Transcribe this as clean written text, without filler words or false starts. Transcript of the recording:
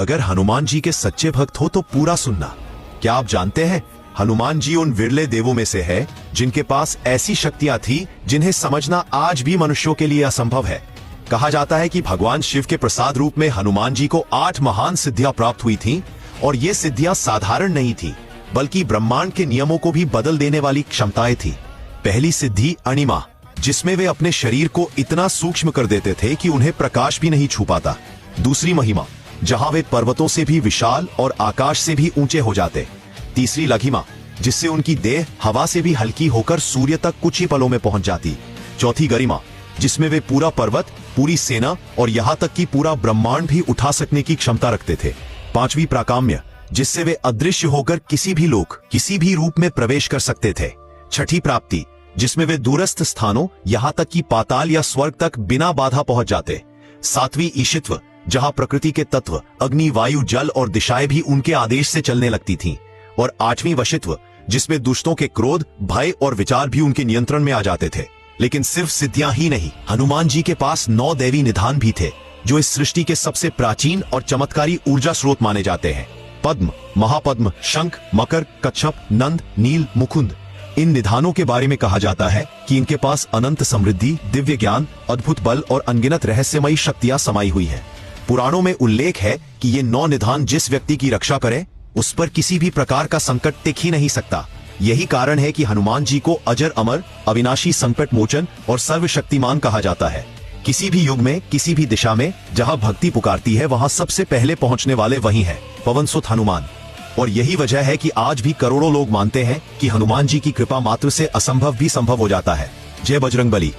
अगर हनुमान जी के सच्चे भक्त हो तो पूरा सुनना। क्या आप जानते हैं, हनुमान जी उन विरले देवों में से है जिनके पास ऐसी शक्तियां थी जिन्हें समझना आज भी मनुष्यों के लिए असंभव है। कहा जाता है कि भगवान शिव के प्रसाद रूप में हनुमान जी को 8 महान सिद्धियां प्राप्त हुई थीं, और ये सिद्धियां साधारण नहीं थी, बल्कि ब्रह्मांड के नियमों को भी बदल देने वाली क्षमताएं थी। पहली सिद्धि अणिमा, जिसमें वे अपने शरीर को इतना सूक्ष्म कर देते थे कि उन्हें प्रकाश भी नहीं छू पाता। दूसरी महिमा, जहां वे पर्वतों से भी विशाल और आकाश से भी ऊंचे हो जाते। तीसरी लघिमा, जिससे उनकी देह हवा से भी हल्की होकर सूर्य तक कुछ ही पलों में पहुंच जाती। चौथी गरिमा, जिसमें वे पूरा पर्वत, पूरी सेना और यहाँ तक कि पूरा ब्रह्मांड भी उठा सकने की क्षमता रखते थे। पांचवी प्राकाम्य, जिससे वे अदृश्य होकर किसी भी लोक, किसी भी रूप में प्रवेश कर सकते थे। छठी प्राप्ति, जिसमें वे दूरस्थ स्थानों, यहाँ तक कि पाताल या स्वर्ग तक बिना बाधा पहुंच जाते। सातवीं ईशित्व, जहां प्रकृति के तत्व अग्नि, वायु, जल और दिशाएं भी उनके आदेश से चलने लगती थीं। और आठवीं वशित्व, जिसमें दुष्टों के क्रोध, भय और विचार भी उनके नियंत्रण में आ जाते थे। लेकिन सिर्फ सिद्धियां ही नहीं, हनुमान जी के पास 9 दैवी निधान भी थे, जो इस सृष्टि के सबसे प्राचीन और चमत्कारी ऊर्जा स्रोत माने जाते हैं। पद्म, महापद्म, शंख, मकर, कच्छप, नंद, नील, मुकुंद। इन निधानों के बारे में कहा जाता है कि इनके पास अनंत समृद्धि, दिव्य ज्ञान, अद्भुत बल और अनगिनत रहस्यमयी शक्तियां समाई हुई हैं। पुराणों में उल्लेख है कि ये 9 निधान जिस व्यक्ति की रक्षा करे, उस पर किसी भी प्रकार का संकट टिक ही नहीं सकता। यही कारण है कि हनुमान जी को अजर अमर, अविनाशी, संकट मोचन और सर्वशक्तिमान कहा जाता है। किसी भी युग में, किसी भी दिशा में जहां भक्ति पुकारती है, वहां सबसे पहले पहुंचने वाले वही हैं, पवनसुत हनुमान। और यही वजह है कि आज भी करोड़ों लोग मानते हैं कि हनुमान जी की कृपा मात्र से असंभव भी संभव हो जाता है। जय बजरंगबली।